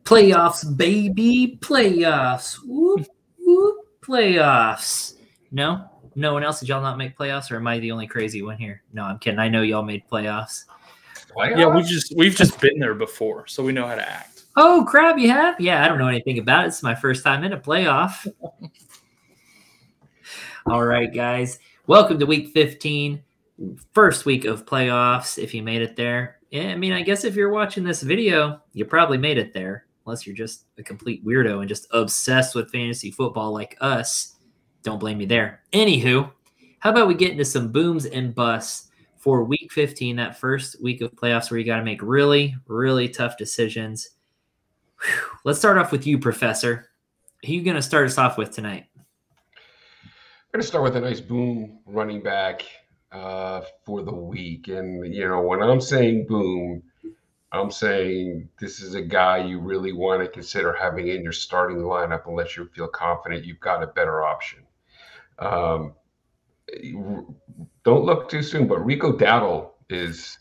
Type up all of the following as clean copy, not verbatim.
Playoffs, baby, playoffs. Whoop, whoop, playoffs. No one else. Did y'all not make playoffs, or am I the only crazy one here? No, I'm kidding. I know y'all made playoffs. Yeah, we've just been there before, so we know how to act. Oh crap, you have? Yeah, I don't know anything about it. It's my first time in a playoff. All right, guys. Welcome to week 15, first week of playoffs. If you made it there, I mean, I guess if you're watching this video, you probably made it there. Unless you're just a complete weirdo and just obsessed with fantasy football like us. Don't blame me there. Anywho, how about we get into some booms and busts for week 15, that first week of playoffs where you got to make really, really tough decisions. Whew. Let's start off with you, Professor. Who are you going to start us off with tonight? I'm going to start with a nice boom running back for the week. And, you know, when I'm saying boom, I'm saying this is a guy you really want to consider having in your starting lineup unless you feel confident you've got a better option. Don't look too soon, but Rico Dowdle is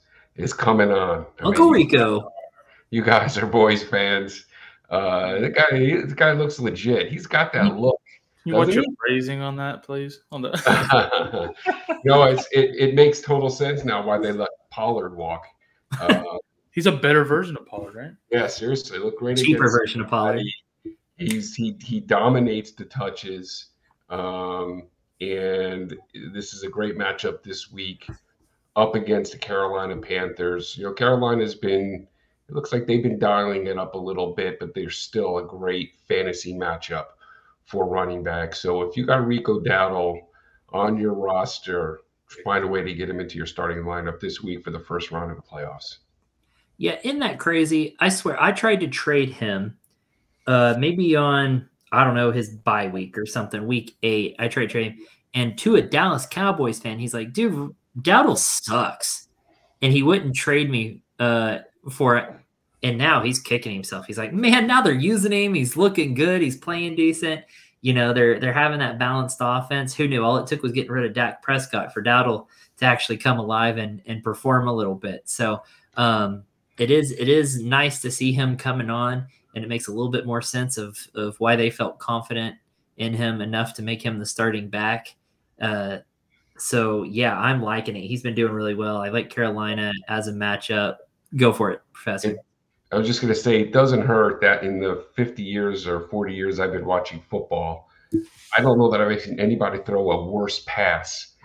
coming on. Uncle Rico. You guys are boys fans. The guy looks legit. He's got that look. You want your phrasing on that, please? On the No, it makes total sense now why they let Pollard walk. He's a better version of Pollard, right? Yeah, seriously. Look great. Cheaper version of Pollard. He dominates the touches. And this is a great matchup this week up against the Carolina Panthers. You know, it looks like they've been dialing it up a little bit, but they're still a great fantasy matchup for running back. So if you got Rico Dowdle on your roster, find a way to get him into your starting lineup this week for the first round of the playoffs. Yeah, isn't that crazy? I swear, I tried to trade him maybe on, I don't know, his bye week or something, week 8. I tried to trade him. And to a Dallas Cowboys fan, he's like, dude, Dowdle sucks. And he wouldn't trade me for it. And now he's kicking himself. He's like, man, now they're using him. He's looking good. He's playing decent. You know, they're having that balanced offense. Who knew? All it took was getting rid of Dak Prescott for Dowdle to actually come alive and perform a little bit. So it is nice to see him coming on, and it makes a little bit more sense of why they felt confident in him enough to make him the starting back. So, yeah, I'm liking it. He's been doing really well. I like Carolina as a matchup. Go for it, Professor. I was just going to say, it doesn't hurt that in the 50 years or 40 years I've been watching football, I don't know that I've seen anybody throw a worse pass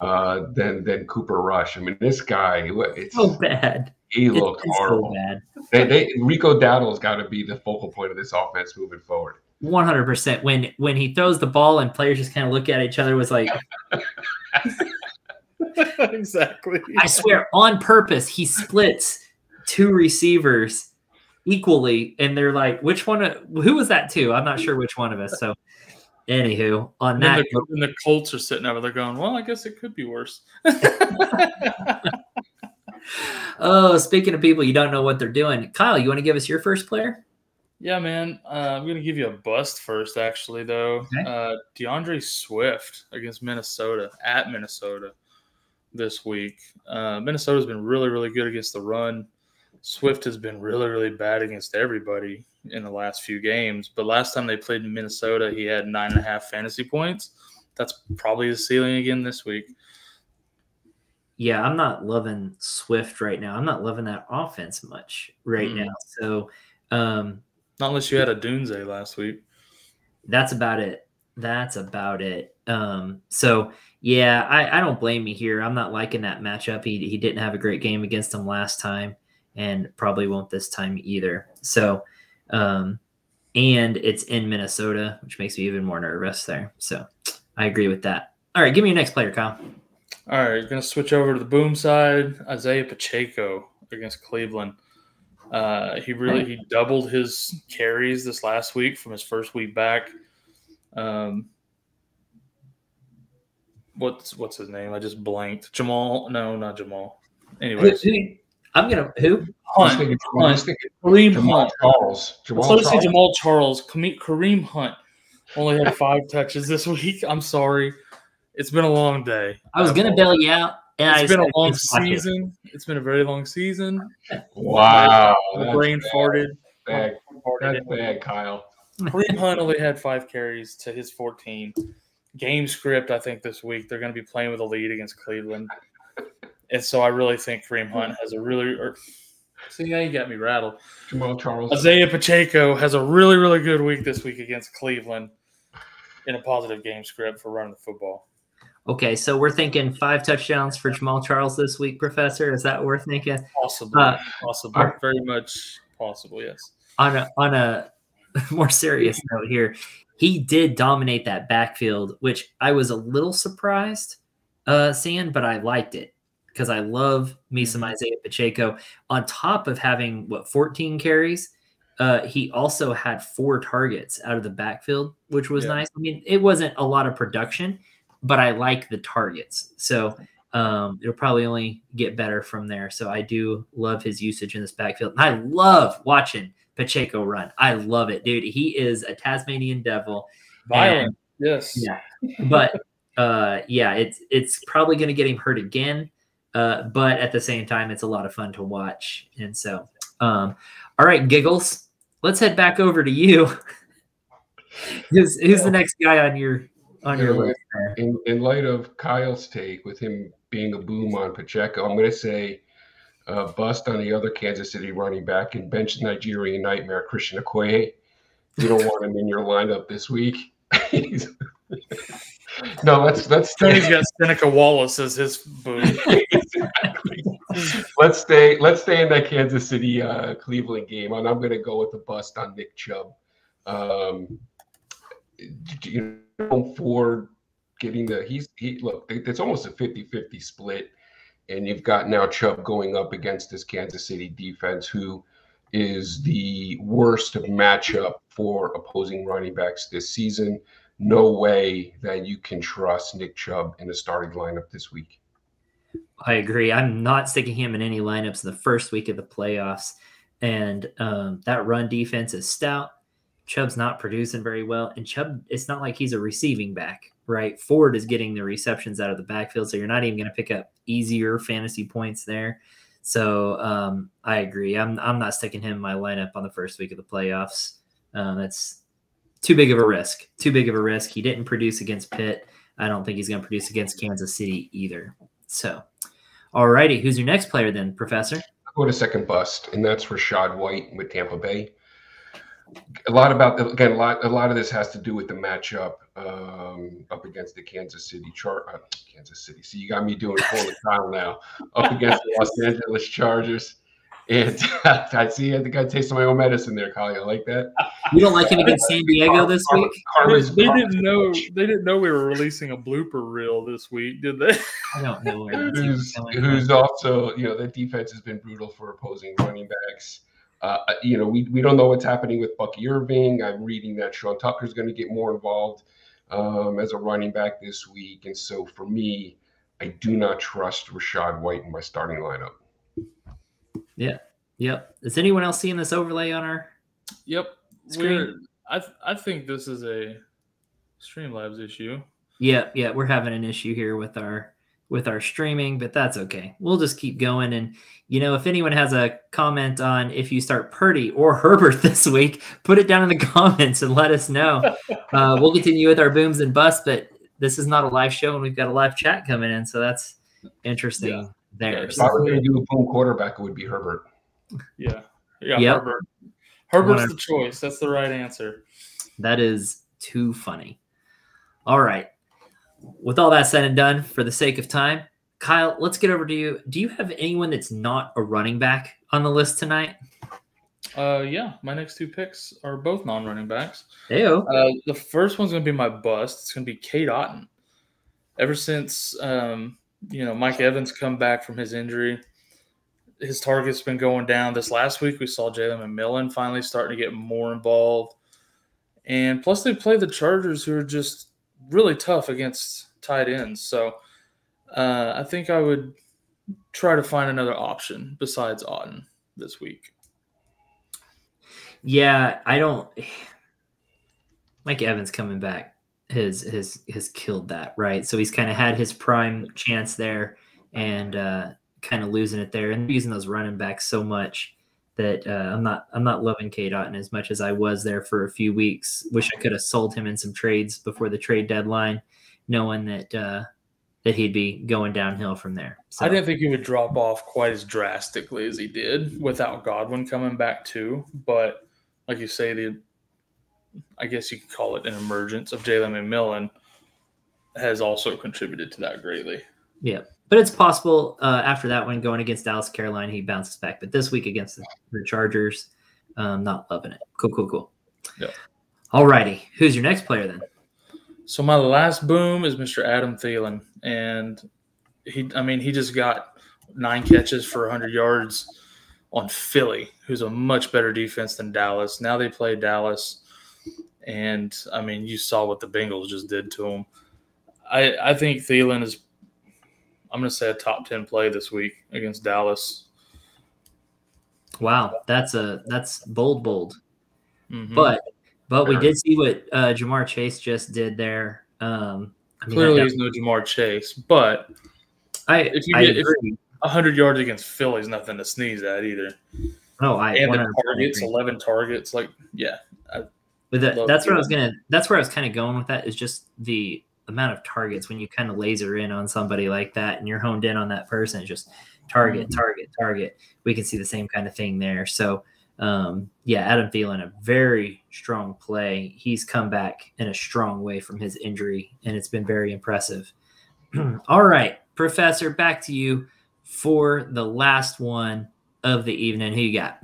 than Cooper Rush. I mean, this guy, it's so bad. He looked horrible. So bad. Rico Dowdle's got to be the focal point of this offense moving forward. 100%. When he throws the ball and players just kind of look at each other, was like, exactly. I swear, on purpose, he splits 2 receivers equally, and they're like, which one? Who was that to? I'm not sure which one of us. So, anywho, on that, and the Colts are sitting over there going, well, I guess it could be worse. Oh, speaking of people you don't know what they're doing, Kyle, you want to give us your first player? Yeah, man. I'm going to give you a bust first, actually, though. Okay. DeAndre Swift against Minnesota, at Minnesota this week. Minnesota's been really, really good against the run. Swift has been really, really bad against everybody in the last few games. But last time they played in Minnesota, he had 9.5 fantasy points. That's probably the ceiling again this week. Yeah, I'm not loving Swift right now. I'm not loving that offense much right now. So, not unless you had a Dunze last week. That's about it. So, yeah, I don't blame you here. I'm not liking that matchup. He didn't have a great game against him last time, and probably won't this time either. So, and it's in Minnesota, which makes me even more nervous there. So, I agree with that. All right, give me your next player, Kyle. All right, going to switch over to the boom side. Isiah Pacheco against Cleveland. He doubled his carries this last week from his first week back. What's his name? I just blanked. Jamal? No, not Jamal. Anyways, I'm gonna who? Hunt. Kareem Hunt. Charles. Jamal Charles. Kareem Hunt only had 5 touches this week. I'm sorry. It's been a long day. I was gonna bail you out. It's been a long season. It's been a very long season. Wow. My brain farted. That's bad, Kyle. Kareem Hunt only had 5 carries to his 14. Game script, I think this week they're going to be playing with a lead against Cleveland. And so I really think Kareem Hunt has a see, now you got me rattled. Jamal Charles. Isiah Pacheco has a really, really good week this week against Cleveland in a positive game script for running the football. Okay, so we're thinking 5 touchdowns for Jamal Charles this week, Professor. Is that worth thinking? Possibly. Very much possible, yes. On a more serious note here, he did dominate that backfield, which I was a little surprised seeing, but I liked it because I love me some Isiah Pacheco. On top of having, 14 carries, he also had 4 targets out of the backfield, which was nice. I mean, it wasn't a lot of production, but I like the targets. So it'll probably only get better from there. So I do love his usage in this backfield. And I love watching Pacheco run. I love it, dude. He is a Tasmanian devil. Violent, yes. Yeah. But, it's probably going to get him hurt again. But at the same time, it's a lot of fun to watch. And so, all right, Giggles, let's head back over to you. Who's the next guy on your list there? In light of Kyle's take with him being a boom on Pacheco, I'm going to say bust on the other Kansas City running back and bench Nigerian nightmare Christian Okoye. You don't want him in your lineup this week. No, let's Tony's got Seneca Wallace as his boom. Exactly. Let's stay in that Kansas City Cleveland game, and I'm going to go with the bust on Nick Chubb. For getting look, it's almost a 50-50 split, and you've got now Chubb going up against this Kansas City defense, who is the worst matchup for opposing running backs this season. No way that you can trust Nick Chubb in a starting lineup this week. I agree. I'm not sticking him in any lineups in the first week of the playoffs. And that run defense is stout. Chubb's not producing very well. And Chubb, it's not like he's a receiving back, right? Ford is getting the receptions out of the backfield, so you're not even going to pick up easier fantasy points there. So I agree. I'm not sticking him in my lineup on the first week of the playoffs. That's too big of a risk. He didn't produce against Pitt. I don't think he's going to produce against Kansas City either. So, all righty. Who's your next player then, Professor? I'll go to second bust, and that's Rachaad White with Tampa Bay. A lot of this has to do with the matchup up against the Kansas City. See, you got me doing full Kyle now. Up against the Los Angeles Chargers. And I think I tasted my own medicine there, Kyle. You like that? You don't like him against San Diego this week? They didn't know we were releasing a blooper reel this week, did they? I don't know where who's also, that defense has been brutal for opposing running backs. We don't know what's happening with Bucky Irving. I'm reading that Sean Tucker's going to get more involved as a running back this week. And so for me, I do not trust Rachaad White in my starting lineup. Yeah. Yep. Is anyone else seeing this overlay on our screen? I think this is a Streamlabs issue. Yeah. We're having an issue here with our streaming, but that's okay. We'll just keep going. And, if anyone has a comment on if you start Purdy or Herbert this week, put it down in the comments and let us know. We'll continue with our booms and busts, but this is not a live show and we've got a live chat coming in. So that's interesting there. If I were going to do a boom quarterback, it would be Herbert. Yeah. Yep. Herbert's the choice. That's the right answer. That is too funny. All right. With all that said and done, for the sake of time, Kyle, let's get over to you. Do you have anyone that's not a running back on the list tonight? Yeah. My next 2 picks are both non-running backs. Ew. The first one's going to be my bust. It's going to be Cade Otton. Ever since Mike Evans come back from his injury, his target's been going down. This last week, we saw Jalen McMillan finally starting to get more involved. And plus, they play the Chargers, who are just really tough against tight ends. So I think I would try to find another option besides Otton this week. Yeah, I don't. Mike Evans coming back has killed that, right? So he's kind of had his prime chance there and kind of losing it there, and using those running backs so much that I'm not loving Cade Otton as much as I was there for a few weeks. Wish I could have sold him in some trades before the trade deadline, knowing that he'd be going downhill from there. So, I didn't think he would drop off quite as drastically as he did without Godwin coming back too. But like you say, I guess you could call it an emergence of Jalen McMillan has also contributed to that greatly. Yeah. But it's possible after that one going against Dallas, Carolina, he bounces back. But this week against the Chargers, not loving it. Cool. Yeah. All righty. Who's your next player then? So my last boom is Mr. Adam Thielen. And he just got 9 catches for 100 yards on Philly, who's a much better defense than Dallas. Now they play Dallas. And, you saw what the Bengals just did to him. I think Thielen is – I'm going to say a top 10 play this week against Dallas. Wow, that's bold. Mm-hmm. But we did see what Jamar Chase just did there. Clearly, he's no Jamar Chase, but if you get 100 yards against Philly is nothing to sneeze at either. Oh, and the targets, 11 targets, That's where I was kind of going with that. Is just the amount of targets when you kind of laser in on somebody like that and you're honed in on that person. It's just target. We can see the same kind of thing there. So, Adam Thielen, a very strong play. He's come back in a strong way from his injury, and it's been very impressive. All right, Professor, back to you for the last one of the evening. Who you got?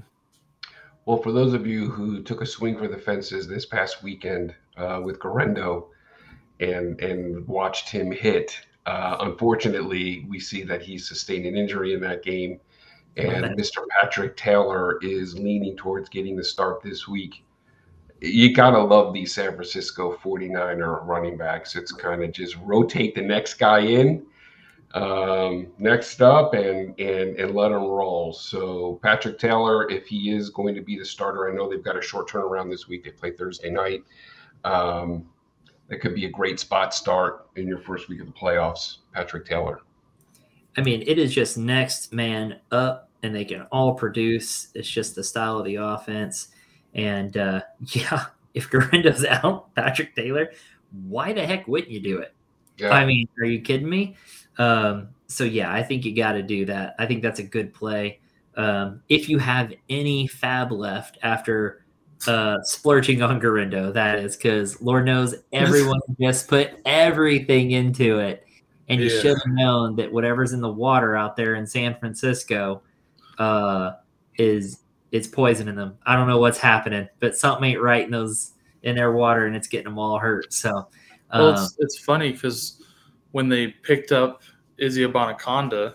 Well, for those of you who took a swing for the fences this past weekend with Garendo and watched him hit, unfortunately, we see that he sustained an injury in that game. And Mr. Patrick Taylor is leaning towards getting the start this week. You got to love these San Francisco 49er running backs. It's kind of just rotate the next guy in, next up, and let him roll. So Patrick Taylor, if he is going to be the starter, I know they've got a short turnaround this week. They play Thursday night. That could be a great spot start in your first week of the playoffs, Patrick Taylor. It is just next man up, and they can all produce. It's just the style of the offense. And, if Garendo's out, Patrick Taylor, why the heck wouldn't you do it? Yeah. Are you kidding me? I think you got to do that. I think that's a good play. If you have any fab left after splurging on Garendo, that is, because Lord knows everyone just put everything into it. And you should have known that whatever's in the water out there in San Francisco it's poisoning them. I don't know what's happening, but something ain't right in their water, and it's getting them all hurt. So, it's funny because when they picked up Isiah Pacheco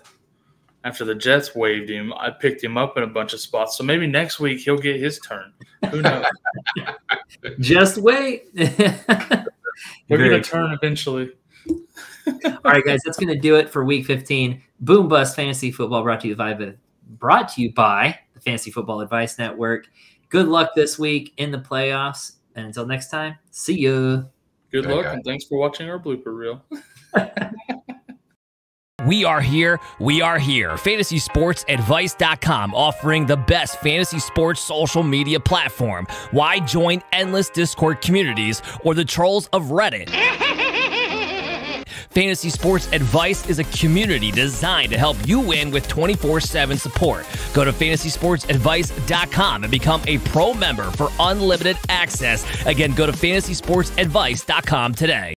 after the Jets waived him, I picked him up in a bunch of spots. So maybe next week he'll get his turn. Who knows? Just wait. We're going to turn eventually. All right, guys, that's going to do it for Week 15. Boom Bust Fantasy Football brought to you by the Fantasy Football Advice Network. Good luck this week in the playoffs. And until next time, see ya. Good luck, and thanks for watching our blooper reel. We are here. FantasySportsAdvice.com, offering the best fantasy sports social media platform. Why join endless Discord communities or the trolls of Reddit? Fantasy Sports Advice is a community designed to help you win with 24/7 support. Go to FantasySportsAdvice.com and become a pro member for unlimited access. Again, go to FantasySportsAdvice.com today.